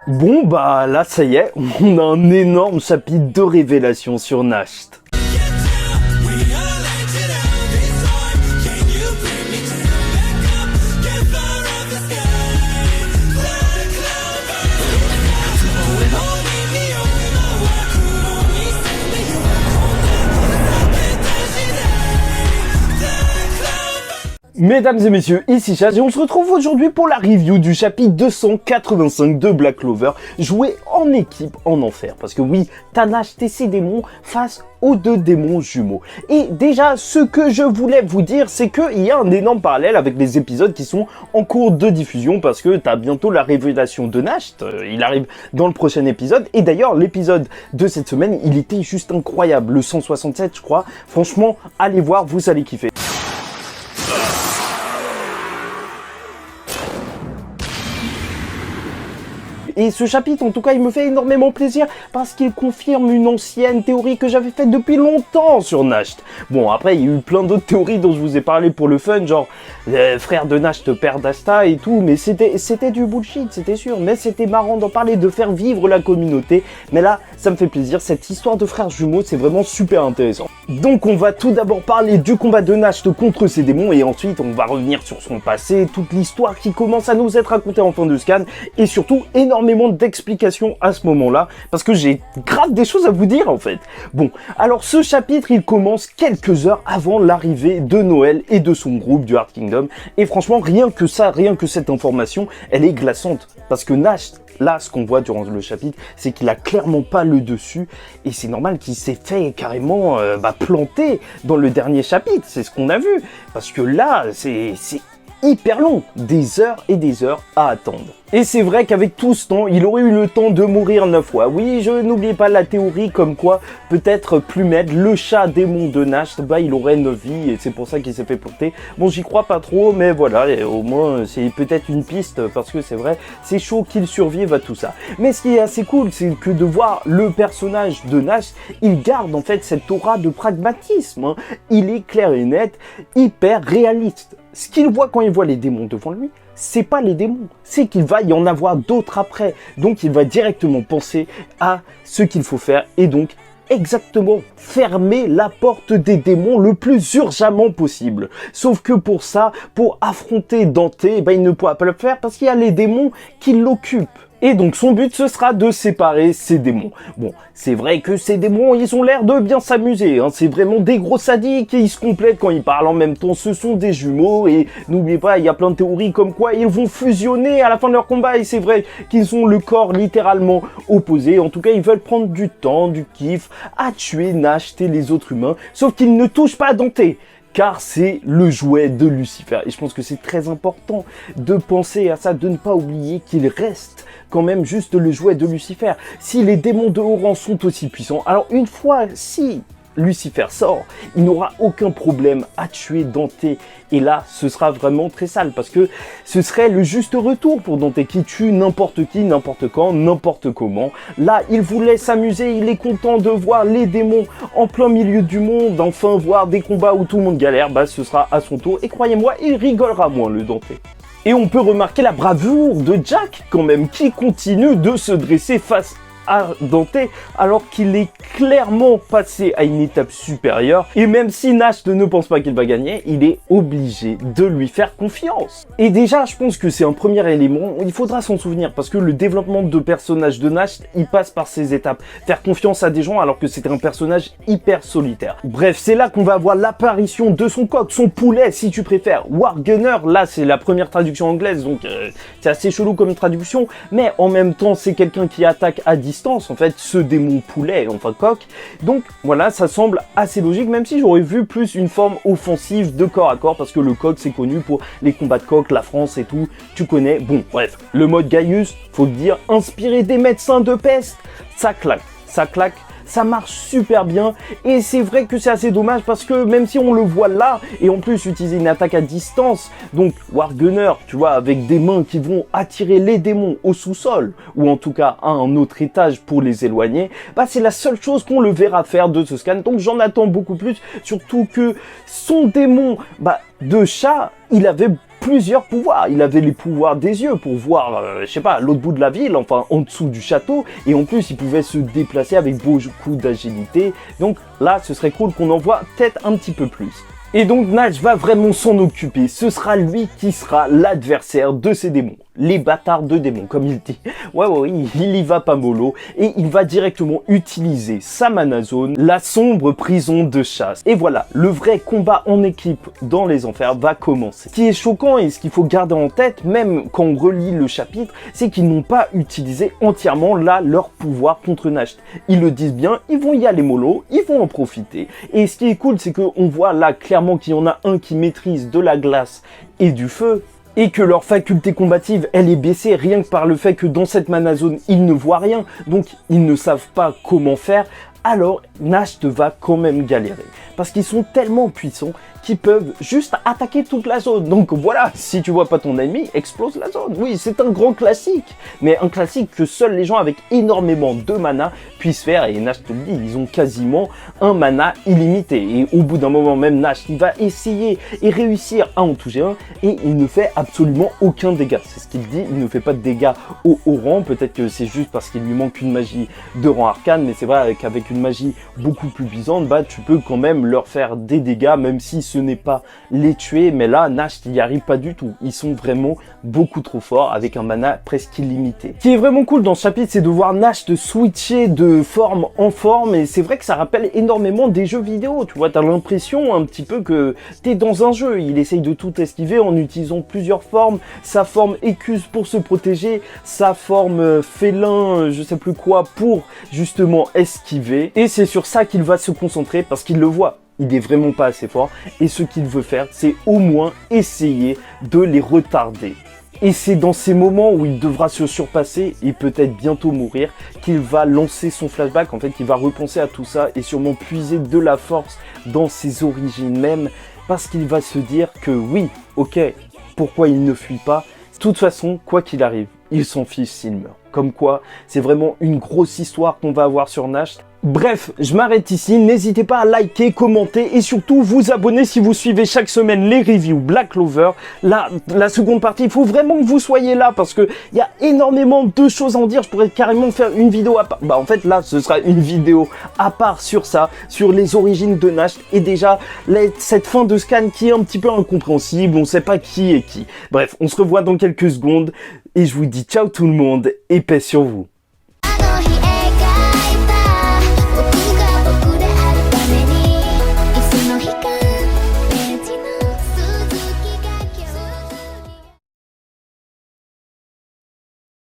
Bon bah là ça y est, on a un énorme chapitre de révélation sur Nasht. Mesdames et messieurs, ici Chaz et on se retrouve aujourd'hui pour la review du chapitre 285 de Black Clover, joué en équipe en enfer. Parce que oui, t'as Nasht et ses démons face aux deux démons jumeaux. Et déjà, ce que je voulais vous dire, c'est qu'il y a un énorme parallèle avec les épisodes qui sont en cours de diffusion, parce que t'as bientôt la révélation de Nasht, il arrive dans le prochain épisode, et d'ailleurs, l'épisode de cette semaine, il était juste incroyable, le 167 je crois, franchement, allez voir, vous allez kiffer. Et ce chapitre, en tout cas, il me fait énormément plaisir parce qu'il confirme une ancienne théorie que j'avais faite depuis longtemps sur Nasht. Bon, après, il y a eu plein d'autres théories dont je vous ai parlé pour le fun, genre frère de Nasht, père d'Asta et tout, mais c'était du bullshit, c'était sûr. Mais c'était marrant d'en parler, de faire vivre la communauté. Mais là, ça me fait plaisir. Cette histoire de frères jumeaux, c'est vraiment super intéressant. Donc, on va tout d'abord parler du combat de Nasht contre ses démons et ensuite, on va revenir sur son passé, toute l'histoire qui commence à nous être racontée en fin de scan et surtout, énormément d'explications à ce moment-là, parce que j'ai grave des choses à vous dire en fait. Bon, alors ce chapitre, il commence quelques heures avant l'arrivée de Noël et de son groupe du Heart Kingdom, et franchement, rien que ça, rien que cette information, elle est glaçante, parce que Nasht, là, ce qu'on voit durant le chapitre, c'est qu'il a clairement pas le dessus, et c'est normal qu'il s'est fait carrément planter dans le dernier chapitre, c'est ce qu'on a vu, parce que là, c'est hyper long, des heures et des heures à attendre. Et c'est vrai qu'avec tout ce temps, il aurait eu le temps de mourir 9 fois. Oui, je n'oublie pas la théorie comme quoi, peut-être Plumed, le chat démon de Nasht, il aurait 9 vies et c'est pour ça qu'il s'est fait planter. Bon, j'y crois pas trop, mais voilà, au moins c'est peut-être une piste parce que c'est vrai, c'est chaud qu'il survive à tout ça. Mais ce qui est assez cool, c'est que de voir le personnage de Nasht, il garde en fait cette aura de pragmatisme. Hein. Il est clair et net, hyper réaliste. Ce qu'il voit quand il voit les démons devant lui, c'est pas les démons, c'est qu'il va y en avoir d'autres après. Donc il va directement penser à ce qu'il faut faire et donc exactement fermer la porte des démons le plus urgemment possible. Sauf que pour ça, pour affronter Dante, il ne pourra pas le faire parce qu'il y a les démons qui l'occupent. Et donc son but, ce sera de séparer ces démons. Bon, c'est vrai que ces démons, ils ont l'air de bien s'amuser. Hein. C'est vraiment des gros sadiques et ils se complètent quand ils parlent en même temps. Ce sont des jumeaux et n'oubliez pas, il y a plein de théories comme quoi ils vont fusionner à la fin de leur combat. Et c'est vrai qu'ils ont le corps littéralement opposé. En tout cas, ils veulent prendre du temps, du kiff à tuer Nasht et les autres humains. Sauf qu'ils ne touchent pas à Dante. Car c'est le jouet de Lucifer. Et je pense que c'est très important de penser à ça, de ne pas oublier qu'il reste quand même juste le jouet de Lucifer. Si les démons de haut rang sont aussi puissants, alors une fois, si Lucifer sort, il n'aura aucun problème à tuer Dante. Et là, ce sera vraiment très sale parce que ce serait le juste retour pour Dante qui tue n'importe qui, n'importe quand, n'importe comment. Là, il voulait s'amuser, il est content de voir les démons en plein milieu du monde, enfin voir des combats où tout le monde galère, ce sera à son tour. Et croyez-moi, il rigolera moins le Dante. Et on peut remarquer la bravoure de Jack quand même, qui continue de se dresser face à Dante alors qu'il est clairement passé à une étape supérieure et même si Nasht ne pense pas qu'il va gagner, il est obligé de lui faire confiance. Et déjà, je pense que c'est un premier élément, il faudra s'en souvenir parce que le développement de personnage de Nasht, il passe par ces étapes. Faire confiance à des gens alors que c'était un personnage hyper solitaire. Bref, c'est là qu'on va voir l'apparition de son coq, son poulet si tu préfères. Wargunner, là c'est la première traduction anglaise donc c'est assez chelou comme traduction, mais en même temps c'est quelqu'un qui attaque à distance en fait, ce démon poulet, enfin coq. Donc voilà, ça semble assez logique, même si j'aurais vu plus une forme offensive de corps à corps, parce que le coq c'est connu pour les combats de coq, la France et tout, tu connais. Bon, bref, le mode Gaius, faut le dire, inspiré des médecins de peste, ça claque, ça marche super bien et c'est vrai que c'est assez dommage parce que même si on le voit là et en plus utiliser une attaque à distance, donc Wargunner, tu vois, avec des mains qui vont attirer les démons au sous-sol ou en tout cas à un autre étage pour les éloigner, c'est la seule chose qu'on le verra faire de ce scan, donc j'en attends beaucoup plus, surtout que son démon de chat, il avait plusieurs pouvoirs. Il avait les pouvoirs des yeux pour voir, je sais pas, l'autre bout de la ville, enfin en dessous du château. Et en plus, il pouvait se déplacer avec beaucoup d'agilité. Donc là, ce serait cool qu'on en voit peut-être un petit peu plus. Et donc Nash va vraiment s'en occuper. Ce sera lui qui sera l'adversaire de ces démons. Les bâtards de démons, comme il dit. Ouais, il y va pas mollo. Et il va directement utiliser sa mana zone, la sombre prison de chasse. Et voilà, le vrai combat en équipe dans les enfers va commencer. Ce qui est choquant et ce qu'il faut garder en tête, même quand on relit le chapitre, c'est qu'ils n'ont pas utilisé entièrement là leur pouvoir contre Nash. Ils le disent bien, ils vont y aller mollo, ils vont en profiter. Et ce qui est cool, c'est qu'on voit là clairement qu'il y en a un qui maîtrise de la glace et du feu, et que leur faculté combative, elle est baissée rien que par le fait que dans cette mana zone, ils ne voient rien, donc ils ne savent pas comment faire, alors Nash va quand même galérer. Parce qu'ils sont tellement puissants qu'ils peuvent juste attaquer toute la zone. Donc voilà, si tu vois pas ton ennemi, explose la zone. Oui, c'est un grand classique, mais un classique que seuls les gens avec énormément de mana puissent faire. Et Nash te le dit, ils ont quasiment un mana illimité. Et au bout d'un moment même, Nash, il va essayer et réussir à en toucher un, et il ne fait absolument aucun dégât. C'est ce qu'il dit, il ne fait pas de dégâts au haut rang. Peut-être que c'est juste parce qu'il lui manque une magie de rang arcane, mais c'est vrai qu'avec une magie beaucoup plus puissante, bah tu peux quand même leur faire des dégâts, même si ce n'est pas les tuer. Mais là, Nash, il n'y arrive pas du tout. Ils sont vraiment beaucoup trop forts avec un mana presque illimité. Ce qui est vraiment cool dans ce chapitre, c'est de voir Nash de switcher de forme en forme, et c'est vrai que ça rappelle énormément des jeux vidéo. Tu vois, t'as l'impression un petit peu que t'es dans un jeu. Il essaye de tout esquiver en utilisant plusieurs formes. Sa forme écuse pour se protéger, sa forme félin, je sais plus quoi, pour justement esquiver. Et c'est sur ça qu'il va se concentrer parce qu'il le voit. Il n'est vraiment pas assez fort, et ce qu'il veut faire, c'est au moins essayer de les retarder. Et c'est dans ces moments où il devra se surpasser et peut-être bientôt mourir qu'il va lancer son flashback. En fait, il va repenser à tout ça et sûrement puiser de la force dans ses origines même, parce qu'il va se dire que oui, ok, pourquoi il ne fuit pas? De toute façon, quoi qu'il arrive, il s'en fiche s'il meurt. Comme quoi, c'est vraiment une grosse histoire qu'on va avoir sur Nash. Bref, je m'arrête ici, n'hésitez pas à liker, commenter et surtout vous abonner si vous suivez chaque semaine les reviews Black Clover. La seconde partie, il faut vraiment que vous soyez là parce que il y a énormément de choses à en dire. Je pourrais carrément faire une vidéo à part. Bah en fait là, ce sera une vidéo à part sur ça, sur les origines de Nash et déjà cette fin de scan qui est un petit peu incompréhensible, on sait pas qui est qui. Bref, on se revoit dans quelques secondes et je vous dis ciao tout le monde et paix sur vous.